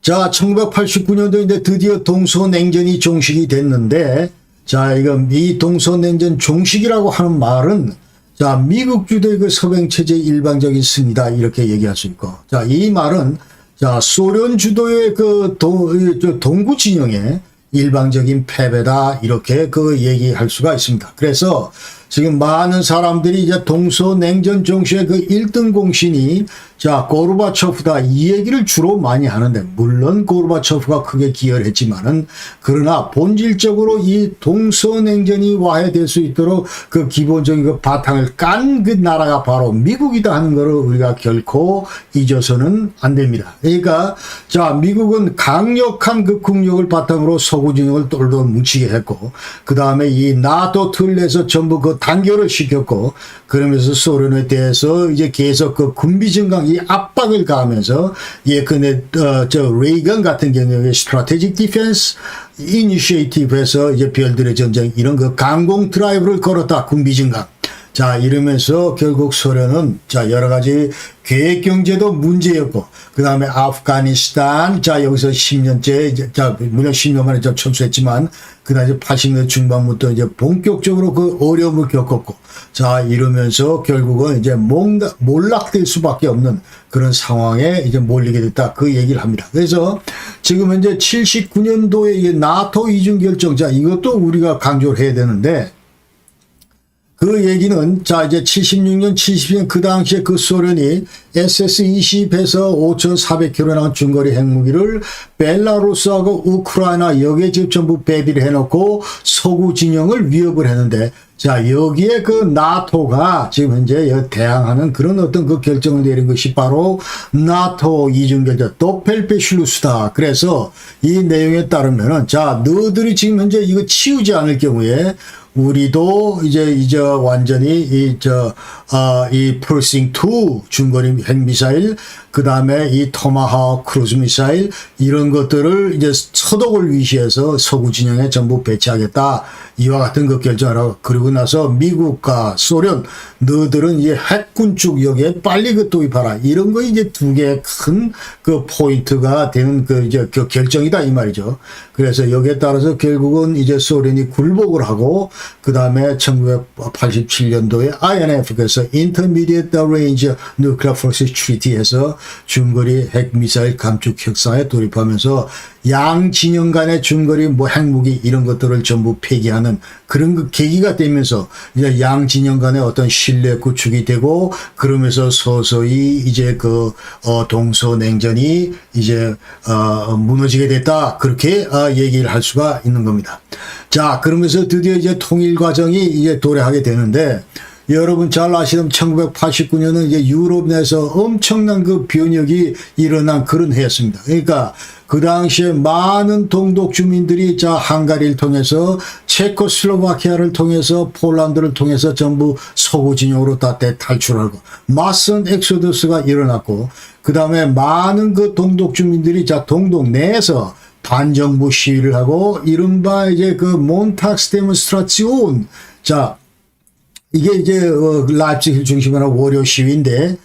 자, 1989년도 이제 드디어 동서냉전이 종식이 됐는데, 자, 이 동서냉전 종식이라고 하는 말은, 자, 미국 주도의 그 서방체제 일방적인 승리다, 이렇게 얘기할 수 있고, 자, 이 말은, 자, 소련 주도의 그 동구 진영의 일방적인 패배다, 이렇게 그 얘기할 수가 있습니다. 그래서 지금 많은 사람들이 이제 동서냉전 종식의 그 1등 공신이 자, 고르바초프다, 이 얘기를 주로 많이 하는데, 물론 고르바초프가 크게 기여를 했지만은, 그러나 본질적으로 이 동서냉전이 와해될 수 있도록 그 기본적인 그 바탕을 깐 그 나라가 바로 미국이다 하는 것을 우리가 결코 잊어서는 안 됩니다. 그러니까 자, 미국은 강력한 그 국력을 바탕으로 서구 진영을 똘똘 뭉치게 했고, 그 다음에 이 나토 틀 내에서 전부 그 단결을 시켰고, 그러면서 소련에 대해서 이제 계속 그 군비 증강 이 압박을 가하면서 예컨대 레이건 같은 경우에 스트래티직 디펜스 이니시에이티브에서 이제 별들의 전쟁 이런 그 강공 드라이브를 걸었다, 군비 증강. 자, 이러면서 결국 소련은 자, 여러 가지 계획 경제도 문제였고, 그 다음에 아프가니스탄, 자, 여기서 10년째, 자, 물론 10년 만에 좀 철수했지만, 그 다음에 80년대 중반부터 이제 본격적으로 그 어려움을 겪었고, 자, 이러면서 결국은 이제 몰락될 수밖에 없는 그런 상황에 이제 몰리게 됐다. 그 얘기를 합니다. 그래서 지금 현재 79년도에 나토 이중 결정, 자, 이것도 우리가 강조를 해야 되는데, 그 얘기는 자, 이제 76년, 70년 그 당시에 그 소련이 SS-20에서 5,400km나 중거리 핵무기를 벨라루스하고 우크라이나 여기에 지금 전부 배비를 해놓고 서구 진영을 위협을 했는데, 자, 여기에 그 나토가 지금 현재 대항하는 그런 어떤 그 결정을 내린 것이 바로 나토 이중결정 도펠베슐루스다. 그래서 이 내용에 따르면은 자, 너희들이 지금 현재 이거 치우지 않을 경우에 우리도 이제 완전히 이 펄싱 2 중거리 핵미사일, 그 다음에 이 토마하우크 크루즈 미사일 이런 것들을 이제 서독을 위시해서 서구 진영에 전부 배치하겠다. 이와 같은 그 결정을 하고, 그리고 나서 미국과 소련 너희들은 이 핵군 쪽 여기에 빨리 그 도입하라. 이런 거 이제 두 개의 큰 그 포인트가 되는 그 이제 그 결정이다 이 말이죠. 그래서 여기에 따라서 결국은 이제 소련이 굴복을 하고, 그 다음에 1987년도에 INF에서 Intermediate Range Nuclear Forces Treaty에서 중거리 핵미사일 감축 협상에 돌입하면서 양 진영 간의 중거리 뭐 핵무기 이런 것들을 전부 폐기하는 그런 그 계기가 되면서 이제 양 진영 간의 어떤 신뢰 구축이 되고, 그러면서 서서히 이제 그 동서냉전이 이제 무너지게 됐다, 그렇게 얘기를 할 수가 있는 겁니다. 자, 그러면서 드디어 이제 통일 과정이 이제 도래하게 되는데, 여러분 잘 아시는 1989년은 이제 유럽 내에서 엄청난 그 변혁이 일어난 그런 해였습니다. 그러니까 그 당시에 많은 동독 주민들이 자, 헝가리를 통해서 체코슬로바키아를 통해서 폴란드를 통해서 전부 서구 진영으로 다 탈출하고 마슨 엑소더스가 일어났고, 그 다음에 많은 그 동독 주민들이 자, 동독 내에서 반정부 시위를 하고, 이른바 이제 그 몬탁스 데몬스트라치온, 자, 이게 이제 라이프치히를 중심으로 한 월요 시위인데,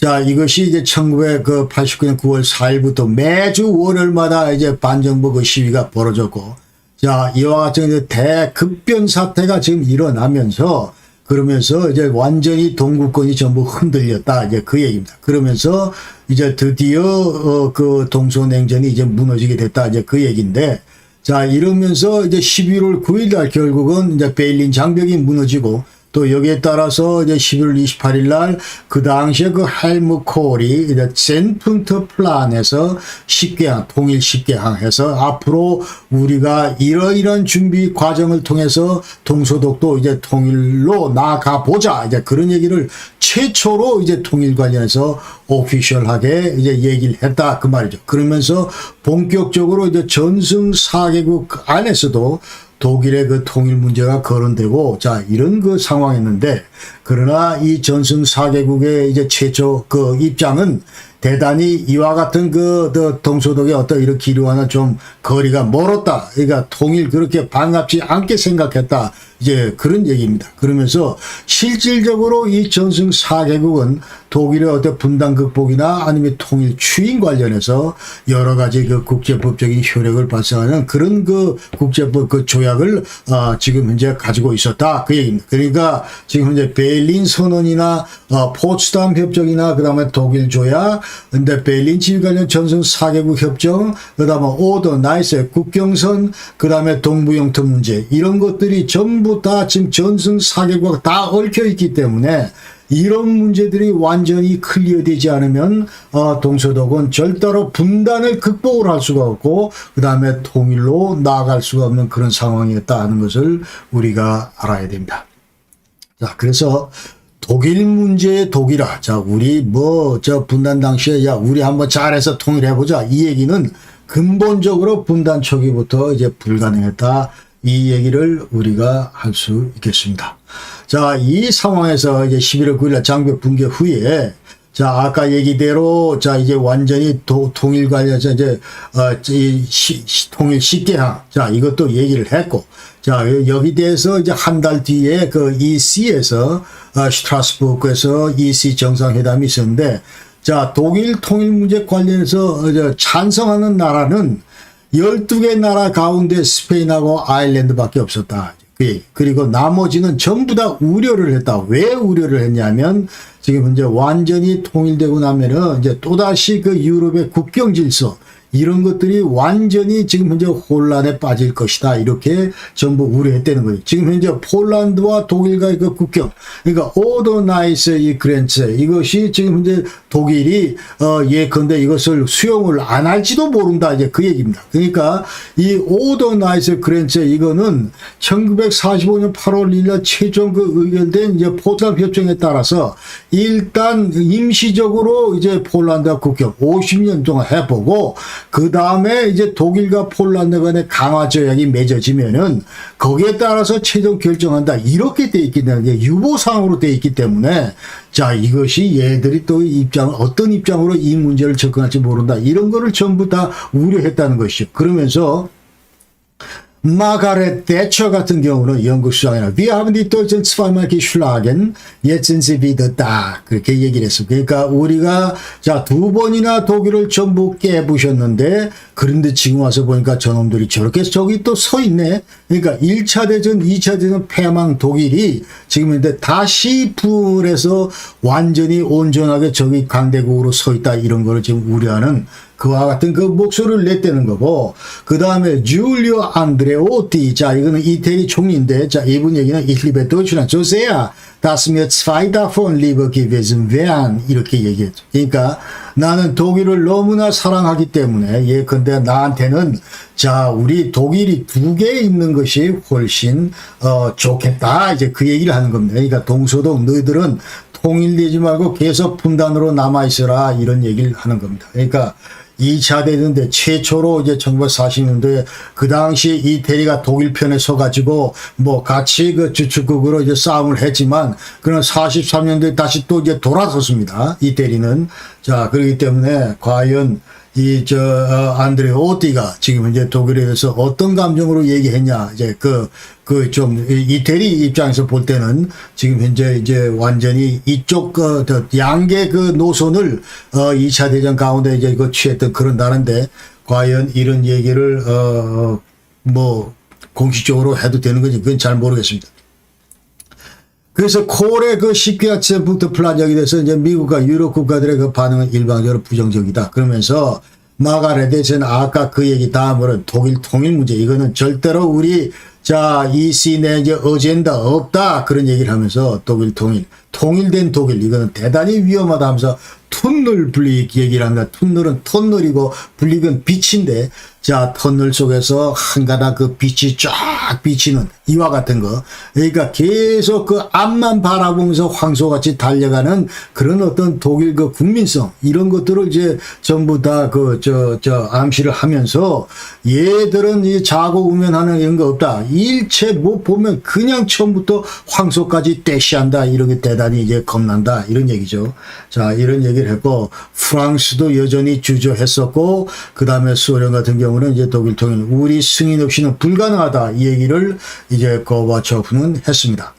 자, 이것이 이제 1989년 9월 4일부터 매주 월요일마다 이제 반정부 그 시위가 벌어졌고, 자, 이와 같은 대급변 사태가 지금 일어나면서, 그러면서 이제 완전히 동구권이 전부 흔들렸다, 이제 그 얘기입니다. 그러면서 이제 드디어 그 동서냉전이 이제 무너지게 됐다, 이제 그 얘기인데, 자, 이러면서 이제 11월 9일 날 결국은 이제 베를린 장벽이 무너지고, 또 여기에 따라서 이제 11월 28일 날 그 당시에 그 헬무트 콜이 이제 젠punkt 플랜에서 10개항, 통일 10개항 해서 앞으로 우리가 이러이러한 준비 과정을 통해서 동서독도 이제 통일로 나아가 보자, 이제 그런 얘기를 최초로 이제 통일 관련해서 오피셜하게 이제 얘기를 했다, 그 말이죠. 그러면서 본격적으로 이제 전승 4개국 안에서도 독일의 그 통일 문제가 거론되고, 자, 이런 그 상황이었는데, 그러나 이 전승 4개국의 이제 최초 그 입장은 대단히 이와 같은 동서독의 어떤 이런 기류와는 좀 거리가 멀었다. 그러니까 통일 그렇게 반갑지 않게 생각했다. 이제 그런 얘기입니다. 그러면서 실질적으로 이 전승 4개국은 독일의 어떤 분단 극복이나 아니면 통일 추인 관련해서 여러 가지 그 국제법적인 효력을 발생하는 그런 그 국제법 그 조약을 지금 현재 가지고 있었다. 그 얘기입니다. 그러니까 지금 현재 베를린 선언이나 포츠담 협정이나 그다음에 독일 조약, 근데 베를린 지휘 관련 전승 4개국 협정, 그다음에 오더 나이스 국경선, 그다음에 동부 영토 문제 이런 것들이 전부 다 지금 전승 4개국과 다 얽혀 있기 때문에 이런 문제들이 완전히 클리어되지 않으면 동서독은 절대로 분단을 극복을 할 수가 없고 그 다음에 통일로 나아갈 수가 없는 그런 상황이었다 하는 것을 우리가 알아야 됩니다. 자, 그래서 독일 문제의 독일아. 자, 우리 분단 당시에 우리 한번 잘해서 통일해보자. 이 얘기는 근본적으로 분단 초기부터 이제 불가능했다. 이 얘기를 우리가 할 수 있겠습니다. 자, 이 상황에서 이제 11월 9일 장벽 붕괴 후에 자, 아까 얘기대로 자, 이제 완전히 통일 관련해서 이제 통일 10개항. 자, 이것도 얘기를 했고. 자, 여기 대해서 이제 한 달 뒤에 그 EC에서 슈트라스부르크에서 EC 정상회담이 있었는데 자, 독일 통일 문제 관련해서 찬성하는 나라는 12개 나라 가운데 스페인하고 아일랜드밖에 없었다. 그리고 나머지는 전부 다 우려를 했다. 왜 우려를 했냐면 지금 이제 완전히 통일되고 나면은 이제 또다시 그 유럽의 국경 질서 이런 것들이 완전히 지금 현재 혼란에 빠질 것이다. 이렇게 전부 우려했다는 거예요. 지금 현재 폴란드와 독일과의 그 국경, 그러니까 오더나이스 이 그랜츠 이것이 지금 현재 독일이 예컨대 이것을 수용을 안 할지도 모른다. 이제 그 얘기입니다. 그러니까 이 오더나이스 그랜츠 이거는 1945년 8월 1일 최종 그 의결된 이제 포츠담 협정에 따라서 일단 임시적으로 이제 폴란드와 국경 50년 동안 해보고 그 다음에 이제 독일과 폴란드 간의 강화 조약이 맺어지면은 거기에 따라서 최종 결정한다. 이렇게 돼 있기 때문에 유보상으로 돼 있기 때문에 자, 이것이 얘들이 또 어떤 입장으로 이 문제를 접근할지 모른다. 이런 거를 전부 다 우려했다는 것이죠. 그러면서 마가렛 대처 같은 경우는 영국 수장이나 Wir haben die Deutschen zweimal geschlagen, jetzt sind sie wieder da. 그렇게 얘기를 했습니다. 그러니까 우리가 자, 2번이나 독일을 전부 깨부셨는데 그런데 지금 와서 보니까 저놈들이 저렇게 저기 또 서 있네. 그러니까 1차 대전, 2차 대전 패망 독일이 지금 근데 다시 부흥해서 완전히 온전하게 저기 강대국으로 서 있다. 이런 거를 지금 우려하는 그와 같은 그 목소리를 냈다는 거고, 그 다음에 줄리오 안드레오티, 자, 이거는 이태리 총리인데, 자, 이분 얘기는 Ich liebe Deutschland so sehr, dass mir zwei davon lieber gewesen wären, 이렇게 얘기했죠. 그러니까 나는 독일을 너무나 사랑하기 때문에 예컨대 나한테는 자, 우리 독일이 2개 있는 것이 훨씬 좋겠다. 이제 그 얘기를 하는 겁니다. 그러니까 동서독 너희들은 통일되지 말고 계속 분단으로 남아있어라. 이런 얘기를 하는 겁니다. 그러니까 2차 대전 때 최초로 이제 1940년도에 그 당시 이태리가 독일 편에 서가지고 뭐 같이 그 주축국으로 이제 싸움을 했지만 그런 43년도에 다시 또 이제 돌아섰습니다. 이태리는. 자, 그렇기 때문에 과연 안드레오티가 지금 이제 독일에 대해서 어떤 감정으로 얘기했냐. 이제 좀 이태리 입장에서 볼 때는 지금 현재 이제 완전히 이쪽 양계 그 노선을 2차 대전 가운데 이제 취했던 그런 나라인데 과연 이런 얘기를 뭐 공식적으로 해도 되는 건지 그건 잘 모르겠습니다. 그래서 콜의 그 10개월째부터 플란적이 돼서 이제 미국과 유럽 국가들의 그 반응은 일방적으로 부정적이다. 그러면서 마가렛 대처는 아까 그 얘기 다음으로 독일 통일 문제 이거는 절대로 우리 자, EC 내 이제 어젠다 없다 그런 얘기를 하면서 독일 통일된 독일 이거는 대단히 위험하다 하면서 툰널 블릭 얘기를 합니다. 툰널은 터널이고 블릭은 빛인데 자, 터널 속에서 한가닥 그 빛이 쫙 비치는 이와 같은 거. 그러니까 계속 그 앞만 바라보면서 황소같이 달려가는 그런 어떤 독일 그 국민성, 이런 것들을 이제 전부 다 암시를 하면서 얘들은 이 자고 우면하는 이런 거 없다. 일체 못 보면 그냥 처음부터 황소까지 대시한다. 이런 게 대단히 이제 겁난다. 이런 얘기죠. 자, 이런 얘기를 했고, 프랑스도 여전히 주저했었고, 그 다음에 소련 같은 경우는 이제 독일 통일, 우리 승인 없이는 불가능하다. 이 얘기를 이제 고바초프는 했습니다.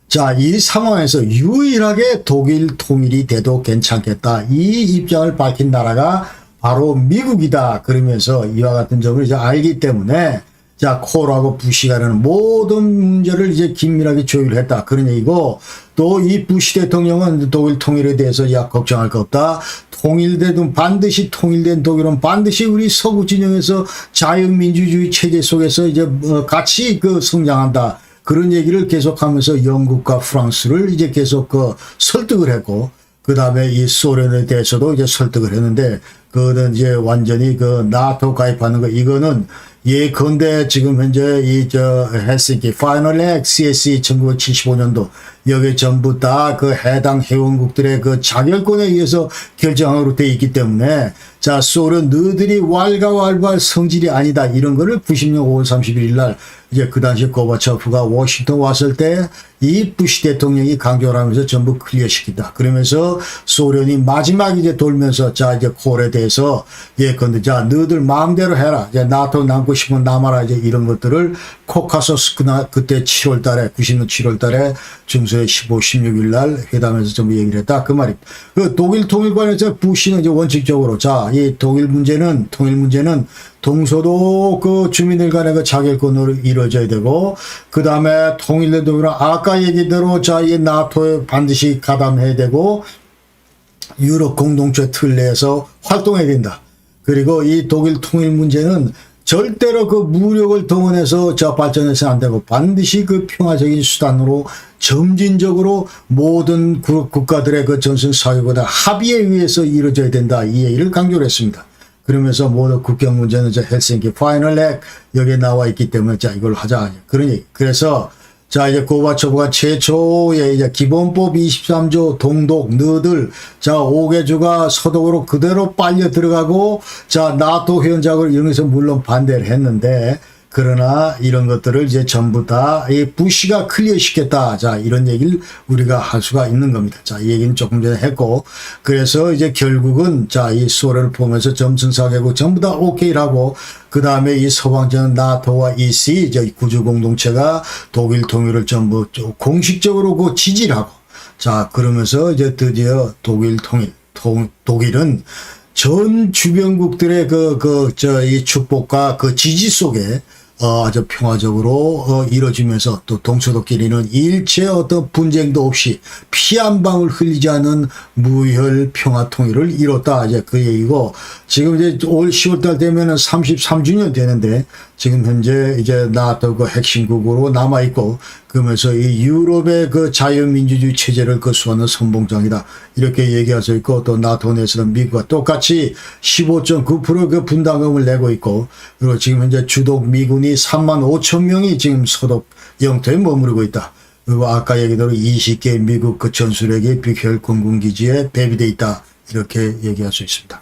자, 이 상황에서 유일하게 독일 통일이 돼도 괜찮겠다. 이 입장을 밝힌 나라가 바로 미국이다. 그러면서 이와 같은 점을 이제 알기 때문에 자, 콜하고 부시가 라는 모든 문제를 이제 긴밀하게 조율했다. 그런 얘기고, 또 이 부시 대통령은 독일 통일에 대해서 야, 걱정할 거 없다. 통일되든 반드시 통일된 독일은 반드시 우리 서구 진영에서 자유민주주의 체제 속에서 이제 같이 그 성장한다. 그런 얘기를 계속하면서 영국과 프랑스를 이제 계속 설득을 했고, 그 다음에 이 소련에 대해서도 이제 설득을 했는데, 그거는 이제 완전히 그 나토 가입하는 거, 이거는 예컨대 지금 현재 헬싱키 파이널 액 CSE 1975년도 여기 전부 다 그 해당 회원국들의 그 자결권에 의해서 결정으로 돼 있기 때문에 자, 소련 너희들이 왈가왈부할 성질이 아니다. 이런 거를 90년 5월 31일 날 이제 그 당시 고바초프가 워싱턴 왔을 때 이 부시 대통령이 강조를 하면서 전부 클리어시킨다. 그러면서 소련이 마지막 이제 돌면서 자, 이제 콜에 대해서 예컨대 자, 너희들 마음대로 해라. 이제 나토 남고 싶으면 남아라. 이제 이런 것들을 코카소스 그때 7월 달에 90년 7월 달에 중서에 15, 16일 날 회담에서 전부 얘기를 했다. 그 말입니다. 그 독일 통일 관련해서 부시는 이제 원칙적으로 자, 이 통일 문제는 동서도 그 주민들 간의 그 자결권으로 이루어져야 되고, 그 다음에 통일된 독일은 아까 얘기대로 자, 이 나토에 반드시 가담해야 되고, 유럽 공동체 틀 내에서 활동해야 된다. 그리고 이 독일 통일 문제는 절대로 그 무력을 동원해서 저 발전해서는 안 되고 반드시 그 평화적인 수단으로 점진적으로 모든 국가들의 그 전선 사회보다 합의에 의해서 이루어져야 된다. 이 얘기를 강조를 했습니다. 그러면서 모든 국경 문제는 저 헬싱키 파이널 액 여기에 나와 있기 때문에 자, 이걸 하자. 그런 얘기. 그래서 자, 이제 고바초프가 최초의 이제 기본법 23조 동독 너들 자, 5개주가 서독으로 그대로 빨려 들어가고 자, 나토 회원장을 이용해서 물론 반대를 했는데, 그러나 이런 것들을 이제 전부 다 이 부시가 클리어시켰다. 자, 이런 얘기를 우리가 할 수가 있는 겁니다. 자, 이 얘기는 조금 전에 했고, 그래서 이제 결국은 자, 이 소련을 보면서 점승사개국 전부 다 오케이를 하고, 그 다음에 이 서방전 나토와 EC 이제 구주 공동체가 독일 통일을 전부 공식적으로 그 지지를 하고, 자, 그러면서 이제 드디어 독일 통일, 독일은 전 주변국들의 이 축복과 그 지지 속에 아주 평화적으로 이루어지면서 또 동서독끼리는 일체 어떤 분쟁도 없이 피 한 방울 흘리지 않은 무혈 평화 통일을 이뤘다. 이제 그 얘기고, 지금 이제 올 10월달 되면은 33주년 되는데 지금 현재 이제 나토 그 핵심국으로 남아 있고, 그러면서 이 유럽의 그 자유민주주의 체제를 거수하는 선봉장이다. 이렇게 얘기할 수 있고, 또 나토 내에서는 미국과 똑같이 15.9% 그 분담금을 내고 있고, 그리고 지금 현재 주독 미군이 35,000명이 지금 서독 영토에 머무르고 있다. 그리고 아까 얘기대로 20개 미국 그 전술핵이 비혈 공군기지에 배비돼 있다. 이렇게 얘기할 수 있습니다.